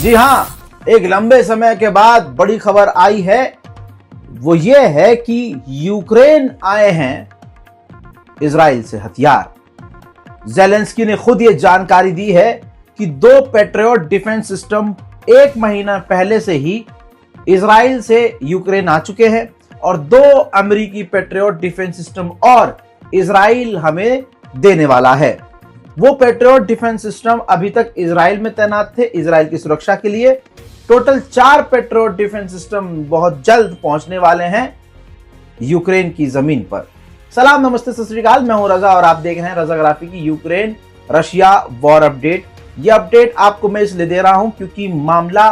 जी हाँ, एक लंबे समय के बाद बड़ी खबर आई है। वो ये है कि यूक्रेन आए हैं इजराइल से हथियार। ज़ेलेंस्की ने खुद ये जानकारी दी है कि 2 पैट्रियट डिफेंस सिस्टम 1 महीना पहले से ही इजराइल से यूक्रेन आ चुके हैं और 2 अमेरिकी पैट्रियट डिफेंस सिस्टम और इजराइल हमें देने वाला है। वो पैट्रियट डिफेंस सिस्टम अभी तक इजराइल में तैनात थे इजराइल की सुरक्षा के लिए। टोटल 4 पैट्रियट डिफेंस सिस्टम बहुत जल्द पहुंचने वाले हैं यूक्रेन की जमीन पर। सलाम, नमस्ते, सत श्री अकाल। मैं हूं रजा और आप देख रहे हैं रजा ग्राफी की यूक्रेन रशिया वॉर अपडेट। ये अपडेट आपको मैं इसलिए दे रहा हूं क्योंकि मामला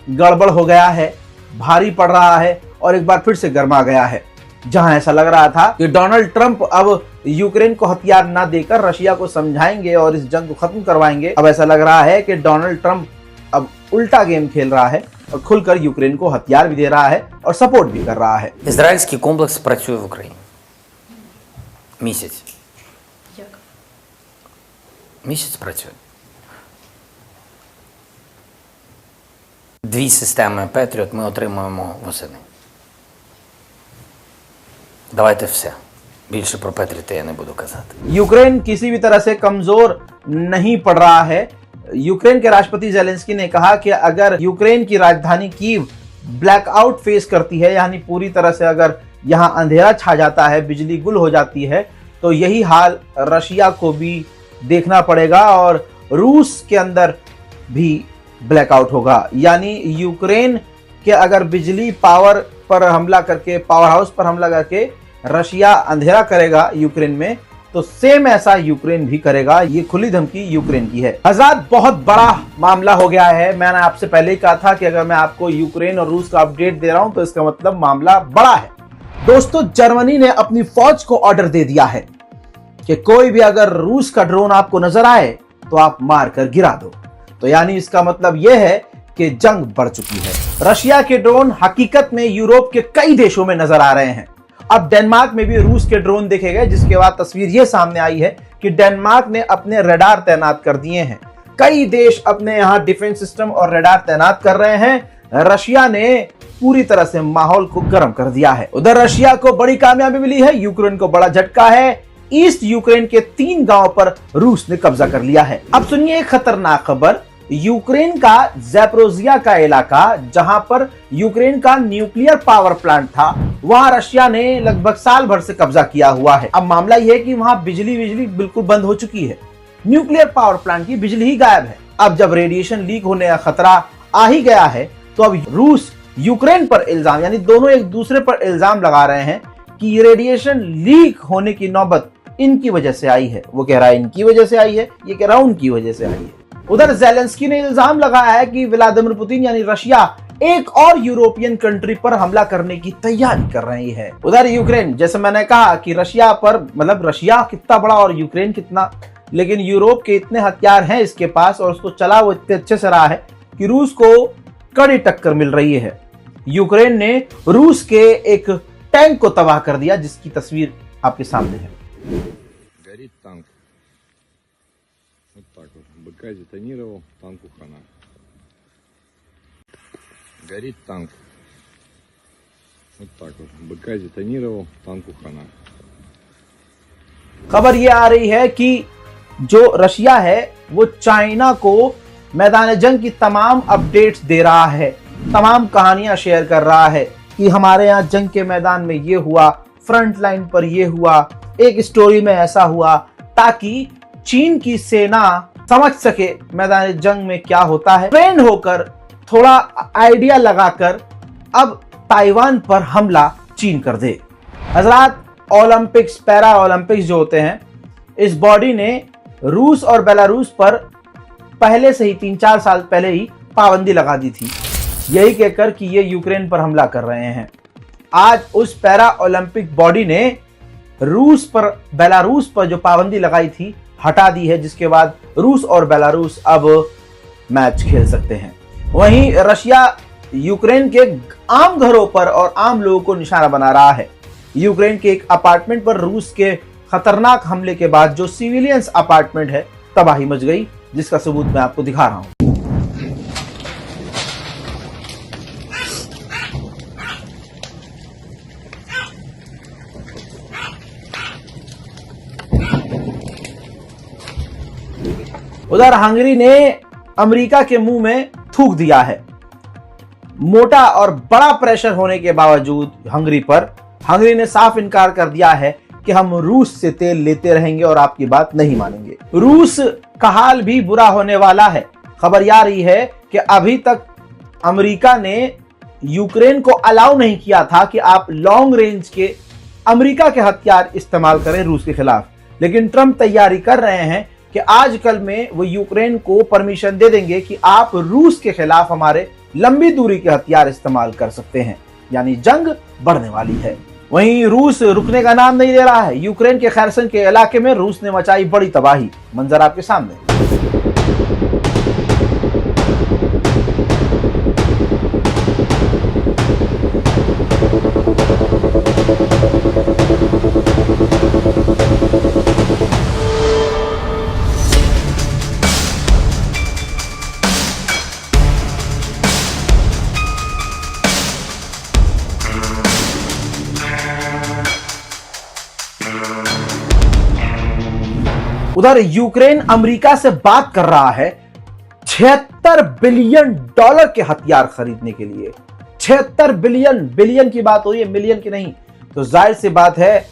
गड़बड़ हो गया है, भारी पड़ रहा है और एक बार फिर से गर्मा गया है। जहां ऐसा लग रहा था कि डोनाल्ड ट्रंप अब यूक्रेन को हथियार ना देकर रशिया को समझाएंगे और इस जंग को खत्म करवाएंगे, अब ऐसा लग रहा है कि डोनाल्ड ट्रंप अब उल्टा गेम खेल रहा है और खुलकर यूक्रेन को हथियार भी दे रहा है और सपोर्ट भी कर रहा है। Ізраїльський комплекс працює в Україні. Місяць. Як? Місяць працює. 2 системи Петріот ми отримуємо восени. Давайте все. Більше про Петріоти я не буду казати. यूक्रेन किसी भी तरह से कमजोर नहीं पड़ रहा है। यूक्रेन के राष्ट्रपति ज़ेलेंस्की ने कहा कि अगर यूक्रेन की राजधानी कीव ब्लैकआउट फेस करती है, यानी पूरी तरह से अगर यहां अंधेरा छा जाता है, बिजली गुल हो जाती है, तो यही हाल रशिया को भी देखना पड़ेगा और रूस के अंदर भी ब्लैकआउट होगा। यानी यूक्रेन के अगर बिजली पावर पर हमला करके, पावर हाउस पर हमला करके रशिया अंधेरा करेगा यूक्रेन में, तो सेम ऐसा यूक्रेन भी करेगा। ये खुली धमकी यूक्रेन की है। हज़रात, बहुत बड़ा मामला हो गया है। मैंने आपसे पहले ही कहा था कि अगर मैं आपको यूक्रेन और रूस का अपडेट दे रहा हूं तो इसका मतलब मामला बड़ा है। दोस्तों, जर्मनी ने अपनी फौज को ऑर्डर दे दिया है कि कोई भी अगर रूस का ड्रोन आपको नजर आए तो आप मार कर गिरा दो। तो यानी इसका मतलब यह है कि जंग बढ़ चुकी है। रशिया के ड्रोन हकीकत में यूरोप के कई देशों में नजर आ रहे हैं। अब डेनमार्क में भी रूस के ड्रोन देखे गए, जिसके बाद तस्वीर यह सामने आई है कि डेनमार्क ने अपने रडार तैनात कर दिए हैं। कई देश अपने यहां डिफेंस सिस्टम और रडार तैनात कर रहे हैं। रशिया ने पूरी तरह से माहौल को गर्म कर दिया है। उधर रशिया को बड़ी कामयाबी मिली है, यूक्रेन को बड़ा झटका है। ईस्ट यूक्रेन के 3 गांवों पर रूस ने कब्जा कर लिया है। अब सुनिए एक खतरनाक खबर। यूक्रेन का ज़ैपोरिज़िया का इलाका, जहां पर यूक्रेन का न्यूक्लियर पावर प्लांट था, वहां रशिया ने लगभग साल भर से कब्जा किया हुआ है। अब मामला यह है कि वहां बिजली बिल्कुल बंद हो चुकी है। न्यूक्लियर पावर प्लांट की बिजली ही गायब है। अब जब रेडिएशन लीक होने का खतरा आ ही गया है, तो अब रूस यूक्रेन पर इल्जाम, यानी दोनों एक दूसरे पर इल्जाम लगा रहे हैं कि रेडिएशन लीक होने की नौबत इनकी वजह से आई है। वो कह रहा है इनकी वजह से आई है, ये कह रहा है उनकी वजह से आई है। उधर ज़ेलेंस्की ने इल्जाम लगाया है कि व्लादिमीर पुतिन यानी रशिया एक और यूरोपियन कंट्री पर हमला करने की तैयारी कर रही है। उधर यूक्रेन, जैसे मैंने कहा कि रशिया पर, मतलब रशिया कितना बड़ा और यूक्रेन कितना, लेकिन यूरोप के इतने हथियार हैं इसके पास और उसको चला वो इतने अच्छे से रहा है कि रूस को कड़ी टक्कर मिल रही है। यूक्रेन ने रूस के एक टैंक को तबाह कर दिया, जिसकी तस्वीर आपके सामने है। БК детонировал, танку хана. Горит танк. Вот так вот. БК детонировал, танку хана. खबर यह आ रही है कि जो रशिया है वो चाइना को मैदान जंग की तमाम अपडेट्स दे रहा है, तमाम कहानियां शेयर कर रहा है कि हमारे यहाँ जंग के मैदान में ये हुआ, फ्रंट लाइन पर ये हुआ, एक स्टोरी में ऐसा हुआ, ताकि चीन की सेना समझ सके मैदान जंग में क्या होता है। ट्रेंड होकर, थोड़ा आइडिया लगाकर अब ताइवान पर हमला चीन कर दे। हजरात, ओलंपिक्स, पैरा ओलंपिक्स जो होते हैं, इस बॉडी ने रूस और बेलारूस पर पहले से ही 3-4 साल पहले ही पाबंदी लगा दी थी, यही कहकर कि ये यूक्रेन पर हमला कर रहे हैं। आज उस पैरा ओलंपिक बॉडी ने रूस पर, बेलारूस पर जो पाबंदी लगाई थी हटा दी है, जिसके बाद रूस और बेलारूस अब मैच खेल सकते हैं। वहीं रशिया यूक्रेन के आम घरों पर और आम लोगों को निशाना बना रहा है। यूक्रेन के एक अपार्टमेंट पर रूस के खतरनाक हमले के बाद जो सिविलियंस अपार्टमेंट है, तबाही मच गई, जिसका सबूत मैं आपको दिखा रहा हूं। उधर हंगरी ने अमेरिका के मुंह में थूक दिया है। मोटा और बड़ा प्रेशर होने के बावजूद हंगरी ने साफ इनकार कर दिया है कि हम रूस से तेल लेते रहेंगे और आपकी बात नहीं मानेंगे। रूस का हाल भी बुरा होने वाला है। खबर यह आ रही है कि अभी तक अमेरिका ने यूक्रेन को अलाउ नहीं किया था कि आप लॉन्ग रेंज के अमेरिका के हथियार इस्तेमाल करें रूस के खिलाफ, लेकिन ट्रंप तैयारी कर रहे हैं कि आजकल में वो यूक्रेन को परमिशन दे देंगे कि आप रूस के खिलाफ हमारे लंबी दूरी के हथियार इस्तेमाल कर सकते हैं। यानी जंग बढ़ने वाली है। वहीं रूस रुकने का नाम नहीं ले रहा है। यूक्रेन के खैरसन के इलाके में रूस ने मचाई बड़ी तबाही। मंजर आपके सामने। उधर यूक्रेन अमेरिका से बात कर रहा है 76 बिलियन डॉलर के हथियार खरीदने के लिए। 76 बिलियन की बात हो रही है, मिलियन की नहीं। तो जाहिर सी बात है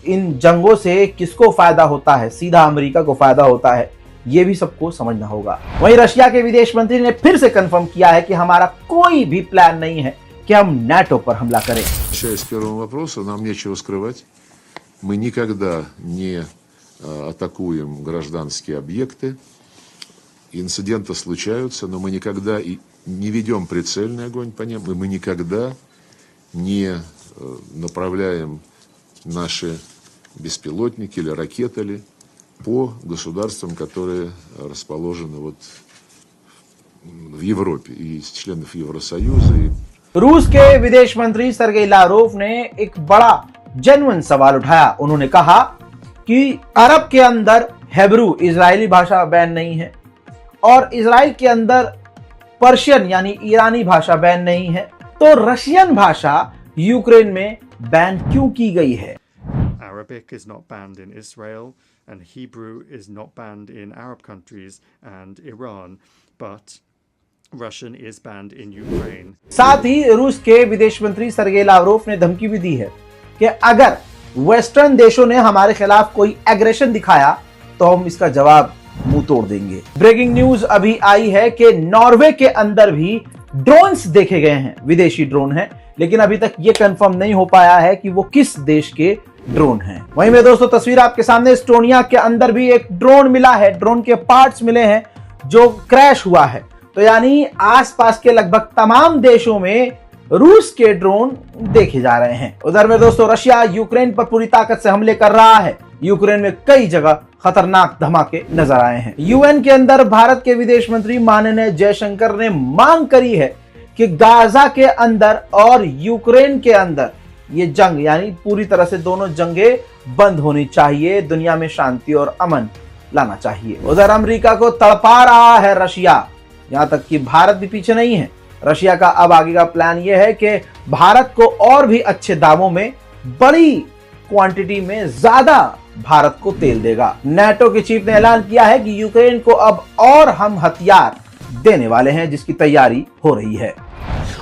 इन जंगों से किसको फायदा होता है? सीधा अमेरिका को फायदा होता है। यह भी सबको समझना होगा। वहीं रशिया के विदेश मंत्री ने फिर से कंफर्म किया है कि हमारा कोई भी प्लान नहीं है कि हम नाटो पर हमला करें। С первого вопроса нам нечего скрывать. Мы никогда не атакуем гражданские объекты. Инциденты случаются, но мы никогда и не ведем прицельный огонь по ним, и мы никогда не направляем наши беспилотники или ракеты по государствам, которые расположены вот в Европе, и из членов Евросоюза. रूस के विदेश मंत्री सर्गेई लावरोव ने एक बड़ा जेन्युइन सवाल उठाया। उन्होंने कहा कि अरब के अंदर हेब्रू इजरायली भाषा बैन नहीं है और इजराइल के अंदर पर्शियन यानी ईरानी भाषा बैन नहीं है, तो रशियन भाषा यूक्रेन में बैन क्यों की गई है? Arabic is not banned in Israel and Hebrew is not banned in Arab countries and Iran, but Russian is banned in Ukraine. साथ ही रूस के विदेश मंत्री सर्गेई लावरोव ने धमकी भी दी है कि अगर वेस्टर्न देशों ने हमारे खिलाफ कोई एग्रेशन दिखाया तो हम इसका जवाब मुंह तोड़ देंगे। ब्रेकिंग न्यूज अभी आई है कि नॉर्वे के अंदर भी ड्रोन्स देखे गए हैं। विदेशी ड्रोन हैं, लेकिन अभी तक यह कंफर्म नहीं हो पाया है कि वो किस देश के ड्रोन हैं। वहीं में दोस्तों तस्वीर आपके सामने, एस्टोनिया के अंदर भी एक ड्रोन मिला है। ड्रोन के पार्ट्स मिले हैं जो क्रैश हुआ है। तो यानी आसपास के लगभग तमाम देशों में रूस के ड्रोन देखे जा रहे हैं। उधर में दोस्तों रशिया यूक्रेन पर पूरी ताकत से हमले कर रहा है। यूक्रेन में कई जगह खतरनाक धमाके नजर आए हैं। यूएन के अंदर भारत के विदेश मंत्री माननीय जयशंकर ने मांग करी है कि गाजा के अंदर और यूक्रेन के अंदर ये जंग यानी पूरी तरह से दोनों जंगें बंद होनी चाहिए। दुनिया में शांति और अमन लाना चाहिए। उधर अमेरिका को तड़पा रहा है रशिया, यहां तक कि भारत भी पीछे नहीं है। रशिया का अब आगे का प्लान यह है कि भारत को और भी अच्छे दामों में बड़ी क्वांटिटी में ज्यादा भारत को तेल देगा। नाटो के चीफ ने ऐलान किया है कि यूक्रेन को अब और हम हथियार देने वाले हैं, जिसकी तैयारी हो रही है।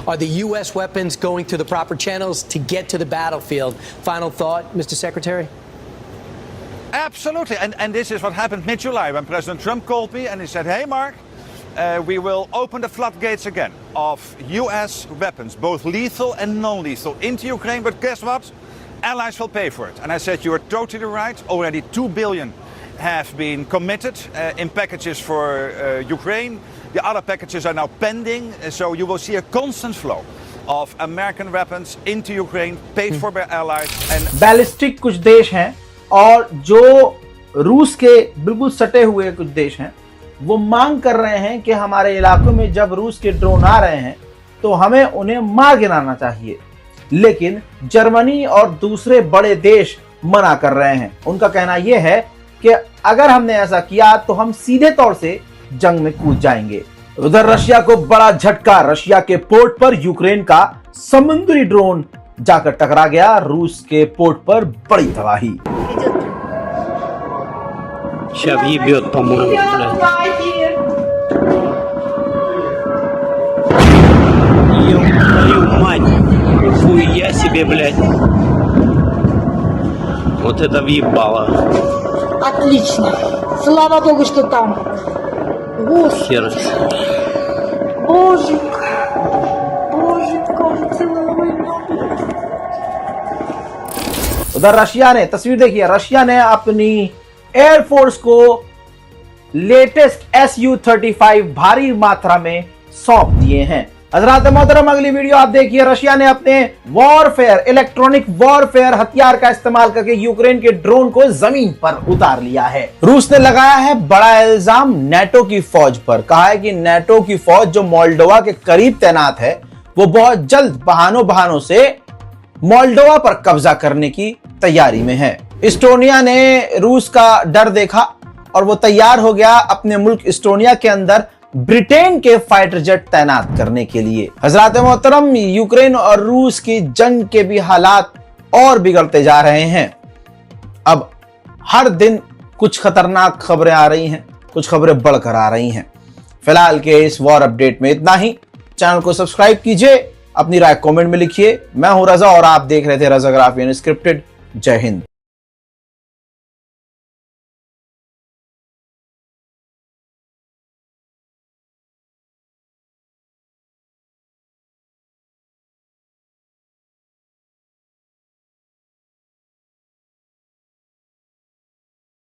Are the U.S. weapons going through the proper channels to get to the battlefield? Final thought, Mr. Secretary? Absolutely, and this is what happened mid-July when President Trump called me and he said, hey Mark, we will open the floodgates again of US weapons, both lethal and non-lethal, into Ukraine, but guess what? Allies will pay for it. And I said, you are totally right. Already $2 billion have been committed in packages for Ukraine. The other packages are now pending, so you will see a constant flow of American weapons into Ukraine, paid for by allies. And ballistic कुछ देश हैं और जो रूस के बिल्कुल सटे हुए कुछ देश हैं, वो मांग कर रहे हैं कि हमारे इलाकों में जब रूस के ड्रोन आ रहे हैं तो हमें उन्हें मार गिराना चाहिए। लेकिन जर्मनी और दूसरे बड़े देश मना कर रहे हैं। उनका कहना यह है कि अगर हमने ऐसा किया तो हम सीधे तौर से जंग में कूद जाएंगे। उधर रशिया को बड़ा झटका, रशिया के पोर्ट पर यूक्रेन का समुद्री ड्रोन जाकर टकरा गया। रूस के पोर्ट पर बड़ी तबाही। Сейчас въебет, по-моему, блядь. Ё-твою мать. Хуя себе, блядь. Вот это въебало. Отлично. Слава Богу, что там. Господи. Хер. Боженька. Боженька, целуй меня. उधर रशिया ने, तस्वीर देखिए, रशिया ने अपनी एयरफोर्स को लेटेस्ट Su-35 भारी मात्रा में सौंप दिए हैं। हजरात मोहतरम, अगली वीडियो आप देखिए। रशिया ने अपने वॉरफेयर, इलेक्ट्रॉनिक वॉरफेयर हथियार का इस्तेमाल करके यूक्रेन के ड्रोन को जमीन पर उतार लिया है। रूस ने लगाया है बड़ा इल्जाम नेटो की फौज पर। कहा है कि नेटो की फौज जो मोल्डोवा के करीब तैनात है, वो बहुत जल्द बहानों से मोल्डोवा पर कब्जा करने की तैयारी में है। इस्टोनिया ने रूस का डर देखा और वो तैयार हो गया अपने मुल्क इस्टोनिया के अंदर ब्रिटेन के फाइटर जेट तैनात करने के लिए। हजरात मोहतरम, यूक्रेन और रूस की जंग के भी हालात और बिगड़ते जा रहे हैं। अब हर दिन कुछ खतरनाक खबरें आ रही हैं, कुछ खबरें बढ़कर आ रही हैं। फिलहाल के इस वॉर अपडेट में इतना ही। चैनल को सब्सक्राइब कीजिए, अपनी राय कमेंट में लिखिए। मैं हूं रजा और आप देख रहे थे रजाग्राफी अनस्क्रिप्टेड। जय हिंद।